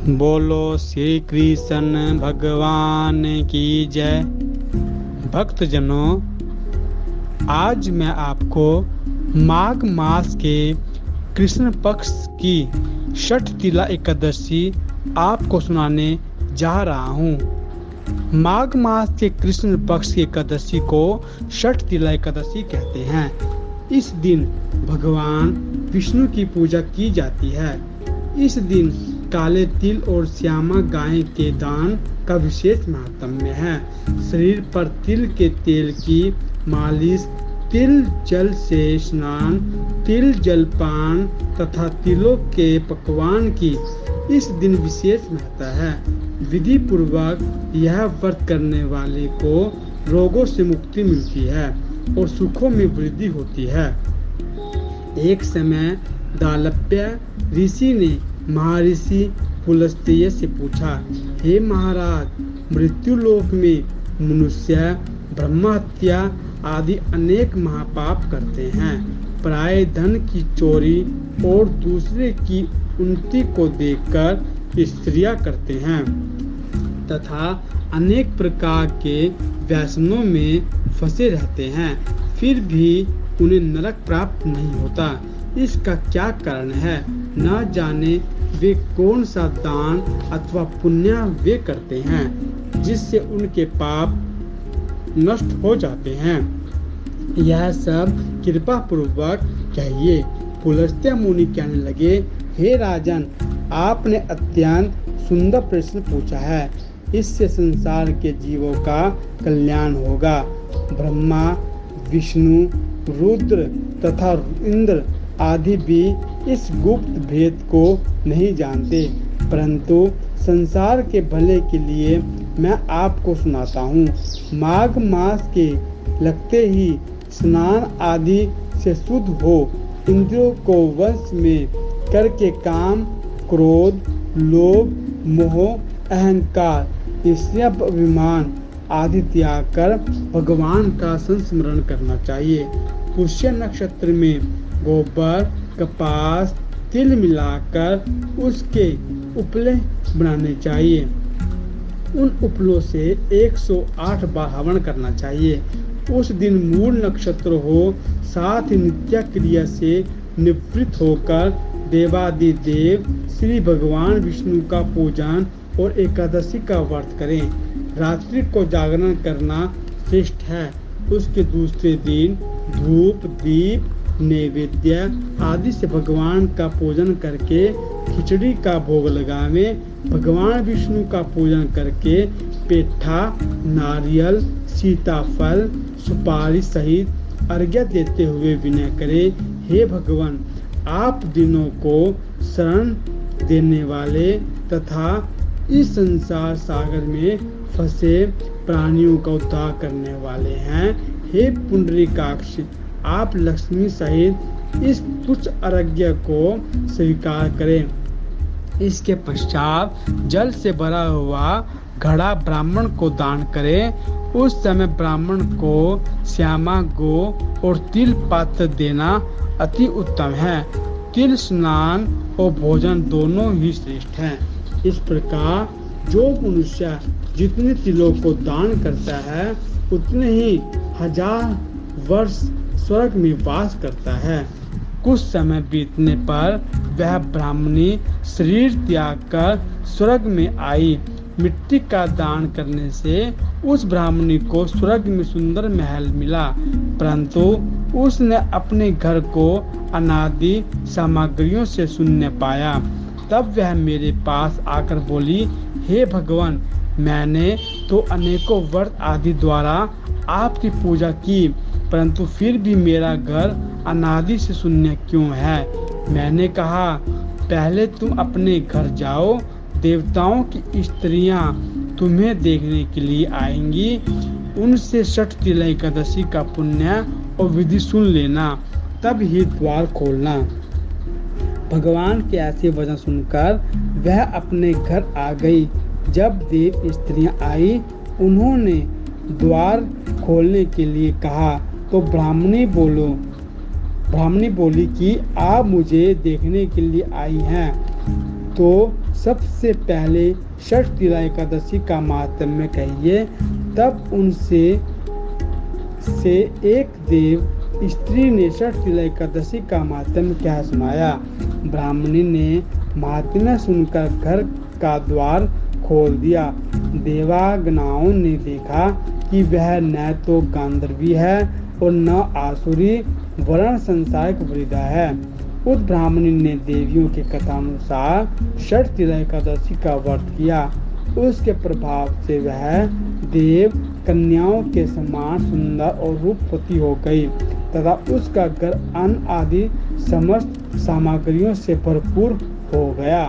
बोलो श्री कृष्ण भगवान की जय। भक्तजनों, आज मैं आपको माघ मास के कृष्ण पक्ष की षठ तिला एकादशी आपको सुनाने जा रहा हूँ। माघ मास के कृष्ण पक्ष की एकादशी को षठ तिला एकादशी कहते हैं। इस दिन भगवान विष्णु की पूजा की जाती है। इस दिन काले तिल और श्यामा गाय के दान का विशेष महात्म्य है। शरीर पर तिल के तेल की मालिश, तिल जल से स्नान, तिल जलपान तथा तिलों के पकवान की इस दिन विशेष महत्व है। विधि पूर्वक यह व्रत करने वाले को रोगों से मुक्ति मिलती है और सुखों में वृद्धि होती है। एक समय दालप्य ऋषि ने महर्षि पुलस्त्य से पूछा, हे महाराज, मृत्युलोक में मनुष्य ब्रह्महत्या आदि अनेक महापाप करते हैं। पराये धन की चोरी और दूसरे की उन्नति को देखकर स्त्रियां करते हैं तथा अनेक प्रकार के व्यसनों में फंसे रहते हैं, फिर भी उन्हें नरक प्राप्त नहीं होता। इसका क्या कारण है? न जाने वे कौन सा दान अथवा पुण्य वे करते हैं जिससे उनके पाप नष्ट हो जाते हैं। यह सब कृपा पूर्वक कहिए। पुलस्त्य मुनि कहने लगे, हे राजन, आपने अत्यंत सुंदर प्रश्न पूछा है। इससे संसार के जीवों का कल्याण होगा। ब्रह्मा, विष्णु, रुद्र तथा इंद्र आदि भी इस गुप्त भेद को नहीं जानते, परंतु संसार के भले के लिए मैं आपको सुनाता हूँ। माघ मास के लगते ही स्नान आदि से शुद्ध हो, इंद्रियों को वश में करके काम, क्रोध, लोभ, मोह, अहंकार, ईर्ष्या, अभिमान आदि त्याग कर भगवान का संस्मरण करना चाहिए। पुष्य नक्षत्र में गोबर, कपास, तिल मिलाकर उसके उपले बनाने चाहिए। उन उपलों से 108 बार हवन करना चाहिए। उस दिन मूल नक्षत्र हो, साथ ही नित्य क्रिया से निवृत्त होकर देवादिदेव श्री भगवान विष्णु का पूजन और एकादशी का व्रत करें। रात्रि को जागरण करना श्रेष्ठ है। उसके दूसरे दिन धूप, दीप, नैवेद्य आदि से भगवान का पूजन करके खिचड़ी का भोग लगावे। भगवान विष्णु का पूजन करके पेठा, नारियल, सीताफल, सुपारी सहित अर्घ्य देते हुए विनय करे, हे भगवान, आप दिनों को शरण देने वाले तथा इस संसार सागर में फंसे प्राणियों का उद्धार करने वाले हैं। हे पुंडरीकाक्ष, आप लक्ष्मी सहित इस तुच्छ अर्घ्य को स्वीकार करें। इसके पश्चात जल से भरा हुआ घड़ा ब्राह्मण को दान करें। उस समय ब्राह्मण को श्यामा गो और तिल पात्र देना अति उत्तम है। तिल स्नान और भोजन दोनों ही श्रेष्ठ हैं। इस प्रकार जो मनुष्य जितने तिलों को दान करता है उतने ही 1000 वर्ष स्वर्ग में वास करता है। कुछ समय बीतने पर वह ब्राह्मणी शरीर त्याग कर स्वर्ग में आई। मिट्टी का दान करने से उस ब्राह्मणी को स्वर्ग में सुंदर महल मिला, परंतु उसने अपने घर को अनादि सामग्रियों से शून्य पाया। तब वह मेरे पास आकर बोली, हे भगवान, मैंने तो अनेकों व्रत आदि द्वारा आपकी पूजा की, परंतु फिर भी मेरा घर अनादि से शून्य क्यों है? मैंने कहा, पहले तुम अपने घर जाओ, देवताओं की स्त्रियां तुम्हें देखने के लिए आएंगी। उनसे षठ तिला एकादशी का पुण्य और विधि सुन लेना, तब ही द्वार खोलना। भगवान के ऐसे वचन सुनकर वह अपने घर आ गई। जब देव स्त्रियां आई, उन्होंने द्वार खोलने के लिए कहा तो ब्राह्मणी बोली कि आप मुझे देखने के लिए आई हैं, तो सबसे पहले षष्ठीला एकादशी का महात्म्य कहिए। तब उनसे एक देव स्त्री ने षष्ठीला एकादशी का महात्म्य क्या सुनाया। ब्राह्मणी ने महात्म्य सुनकर घर का द्वार खोल दिया। देवागनाओं ने देखा कि वह न तो गांधर्वी है और न आसुरी वर्ण संसारिक वृद्धा है। उस ब्राह्मणी ने देवियों के कथानुसार षष्ठीला एकादशी का व्रत किया। उसके प्रभाव से वह देव कन्याओं के समान सुंदर और रूपवती हो गई तथा उसका घर अन्न आदि समस्त सामग्रियों से भरपूर हो गया।